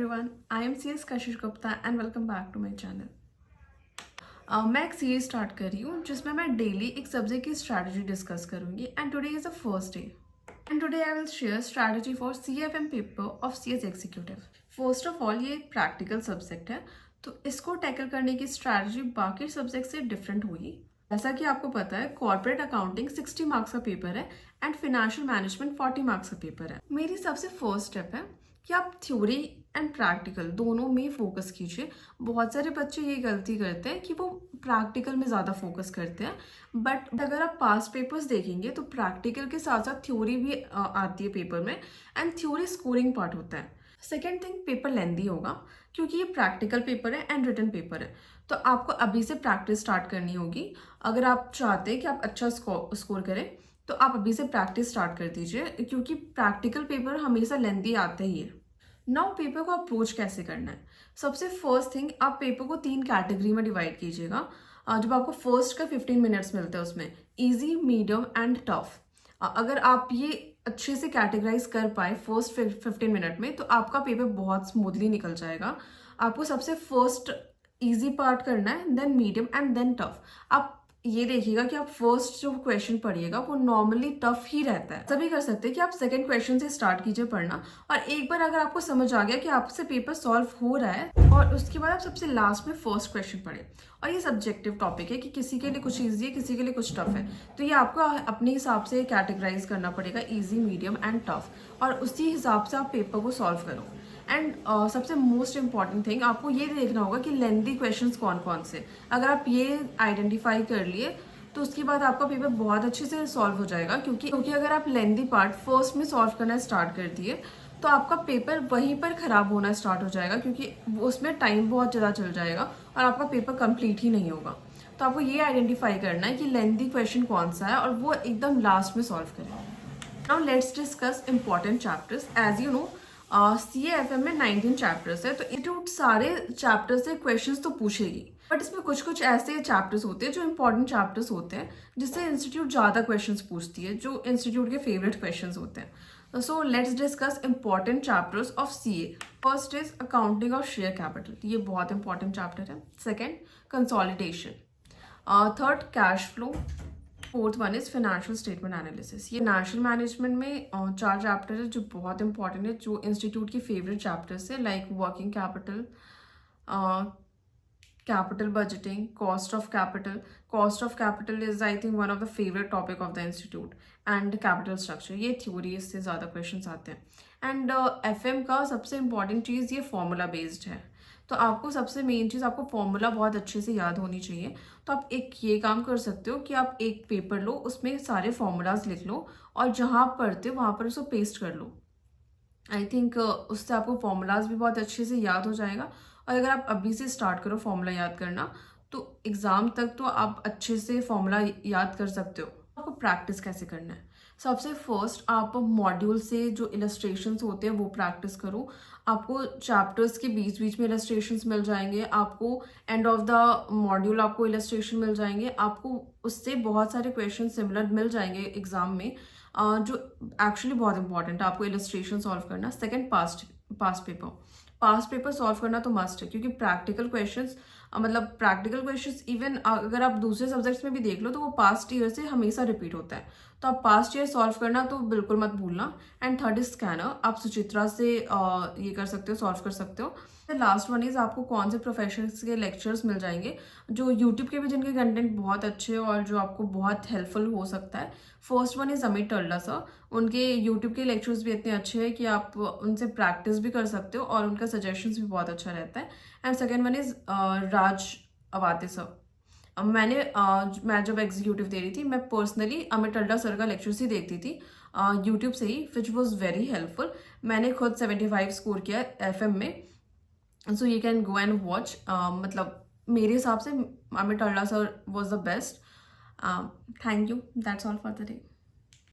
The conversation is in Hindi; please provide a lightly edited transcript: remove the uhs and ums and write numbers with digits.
everyone, I am CS Kashish Gupta and welcome back to my channel. मैं एक सीरीज स्टार्ट कर रही हूँ जिसमें मैं डेली एक सब्जेक्ट की स्ट्रैटेजी डिस्कस करूँगी and today is the first day and today I will share strategy for CFM paper of CS executive. First of all ये एक प्रैक्टिकल सब्जेक्ट है तो इसको टैकल करने की स्ट्रैटेजी बाकी सब्जेक्ट से डिफरेंट होगी। जैसा कि आपको पता है कॉर्पोरेट अकाउंटिंग 60 मार्क्स का पेपर है एंड फाइनेंशियल मैनेजमेंट 40 मार्क्स का पेपर है। मेरी सबसे फर्स्ट स्टेप है कि आप थ्योरी एंड प्रैक्टिकल दोनों में फोकस कीजिए। बहुत सारे बच्चे ये गलती करते हैं कि वो प्रैक्टिकल में ज़्यादा फोकस करते हैं, बट अगर आप पास्ट पेपर्स देखेंगे तो प्रैक्टिकल के साथ साथ थ्योरी भी आती है पेपर में एंड थ्योरी स्कोरिंग पार्ट होता है। सेकेंड थिंग, पेपर लेंदी होगा क्योंकि ये प्रैक्टिकल पेपर है एंड रिटन पेपर है, तो आपको अभी से प्रैक्टिस स्टार्ट करनी होगी। अगर आप चाहते हैं कि आप अच्छा स्कोर करें तो आप अभी से प्रैक्टिस स्टार्ट कर दीजिए क्योंकि प्रैक्टिकल पेपर हमेशा लेंदी आता ही है। नाउ पेपर को अप्रोच कैसे करना है? सबसे फर्स्ट थिंग, आप पेपर को 3 कैटेगरी में डिवाइड कीजिएगा। जब आपको फर्स्ट का 15 मिनट्स मिलता है उसमें इजी, मीडियम एंड टफ। अगर आप ये अच्छे से कैटेगराइज कर पाए फर्स्ट 15 मिनट में तो आपका पेपर बहुत स्मूथली निकल जाएगा। आपको सबसे फर्स्ट इजी पार्ट करना है, then medium and then tough. आप ये देखिएगा कि आप फर्स्ट जो क्वेश्चन पढ़िएगा वो नॉर्मली टफ ही रहता है। सभी कर सकते हैं कि आप सेकंड क्वेश्चन से स्टार्ट कीजिए पढ़ना, और एक बार अगर आपको समझ आ गया कि आपसे पेपर सॉल्व हो रहा है और उसके बाद आप सबसे लास्ट में फर्स्ट क्वेश्चन पढ़े। और ये सब्जेक्टिव टॉपिक है कि किसी के लिए कुछ ईजी है, किसी के लिए कुछ टफ है, तो ये आपको अपने हिसाब से कैटेगराइज करना पड़ेगा ईजी, मीडियम एंड टफ, और उसी हिसाब से आप पेपर को सॉल्व करो। एंड सबसे मोस्ट इंपॉर्टेंट थिंग, आपको ये देखना होगा कि लेंदी क्वेश्चंस कौन कौन से। अगर आप ये आइडेंटिफाई कर लिए तो उसके बाद आपका पेपर बहुत अच्छे से सॉल्व हो जाएगा, क्योंकि अगर आप लेंदी पार्ट फर्स्ट में सॉल्व करना स्टार्ट कर दिए तो आपका पेपर वहीं पर खराब होना स्टार्ट हो जाएगा, क्योंकि उसमें टाइम बहुत ज़्यादा चल जाएगा और आपका पेपर कंप्लीट ही नहीं होगा। तो आपको ये आइडेंटिफाई करना है कि लेंदी क्वेश्चन कौन सा है और वो एकदम लास्ट में सॉल्व करें। Now let's discuss important chapters. As you know CAFM में 19 चैप्टर्स है, तो इंस्टीट्यूट सारे चैप्टर्स से क्वेश्चंस तो पूछेगी, बट इसमें कुछ कुछ ऐसे चैप्टर्स होते हैं जो इंपॉर्टेंट चैप्टर्स होते हैं जिससे इंस्टीट्यूट ज़्यादा क्वेश्चंस पूछती है, जो इंस्टीट्यूट के फेवरेट क्वेश्चंस होते हैं। So let's discuss important chapters of CA। First is accounting of share capital, ये बहुत इंपॉर्टेंट चैप्टर है। Second, consolidation. Third, cash flow. Fourth one is financial statement analysis. ये फाइनेंशियल मैनेजमेंट में 4 चैप्टर है जो बहुत इंपॉर्टेंट है, जो इंस्टीट्यूट की फेवरेट चैप्टर्स है, like working capital, capital budgeting, cost of capital. Cost of capital is I think one of the favourite topic of the institute, and capital structure. ये थ्योरी, इससे ज़्यादा क्वेश्चन आते हैं। एंड FM का सबसे इंपॉर्टेंट चीज़ ये फॉर्मूला बेस्ड है, तो आपको सबसे मेन चीज़, आपको फॉर्मूला बहुत अच्छे से याद होनी चाहिए। तो आप एक ये काम कर सकते हो कि आप एक पेपर लो, उसमें सारे फॉर्मूलाज लिख लो और जहाँ आप पढ़ते हो वहाँ पर उसको पेस्ट कर लो। आई थिंक उससे आपको फॉर्मूलाज भी बहुत अच्छे से याद हो जाएगा, और अगर आप अभी से स्टार्ट करो फॉर्मूला याद करना तो एग्ज़ाम तक तो आप अच्छे से फॉर्मूला याद कर सकते हो। आपको प्रैक्टिस कैसे करना है? सबसे फर्स्ट, आप मॉड्यूल से जो इलस्ट्रेशंस होते हैं वो प्रैक्टिस करो। आपको चैप्टर्स के बीच बीच में इलस्ट्रेशंस मिल जाएंगे, आपको एंड ऑफ द मॉड्यूल आपको इलस्ट्रेशन मिल जाएंगे, आपको उससे बहुत सारे क्वेश्चन सिमिलर मिल जाएंगे एग्जाम में, जो एक्चुअली बहुत इंपॉर्टेंट है आपको इलस्ट्रेशन सॉल्व करना। सेकेंड, पास्ट पेपर सॉल्व करना तो मस्ट है, क्योंकि प्रैक्टिकल क्वेश्चंस इवन अगर आप दूसरे सब्जेक्ट्स में भी देख लो तो वो पास्ट ईयर से हमेशा रिपीट होता है, तो आप पास्ट ईयर सॉल्व करना तो बिल्कुल मत भूलना। एंड थर्ड इज स्कैनर, आप सुचित्रा से ये कर सकते हो, सॉल्व कर सकते हो। लास्ट वन इज आपको कौन से प्रोफेशनल्स के लेक्चर्स मिल जाएंगे जो यूट्यूब के भी, जिनके कंटेंट बहुत अच्छे हैं और जो आपको बहुत हेल्पफुल हो सकता है। First one is Amit Talla sir, उनके यूट्यूब के लेक्चर्स भी इतने अच्छे हैं कि आप उनसे प्रैक्टिस भी कर सकते हो और उनका सजेशंस भी बहुत अच्छा रहता है। And second one is Raj Awate sir. मैं जब एग्जीक्यूटिव दे रही थी, मैं पर्सनली अमित टल्ला सर का लेक्चर्स ही देखती थी यूट्यूब से ही, विच वॉज वेरी हेल्पफुल। मैंने खुद 75 स्कोर किया FM में, so you can go and watch. मतलब मेरे हिसाब से Amit Talla sir was the best. Thank you, that's all for the day.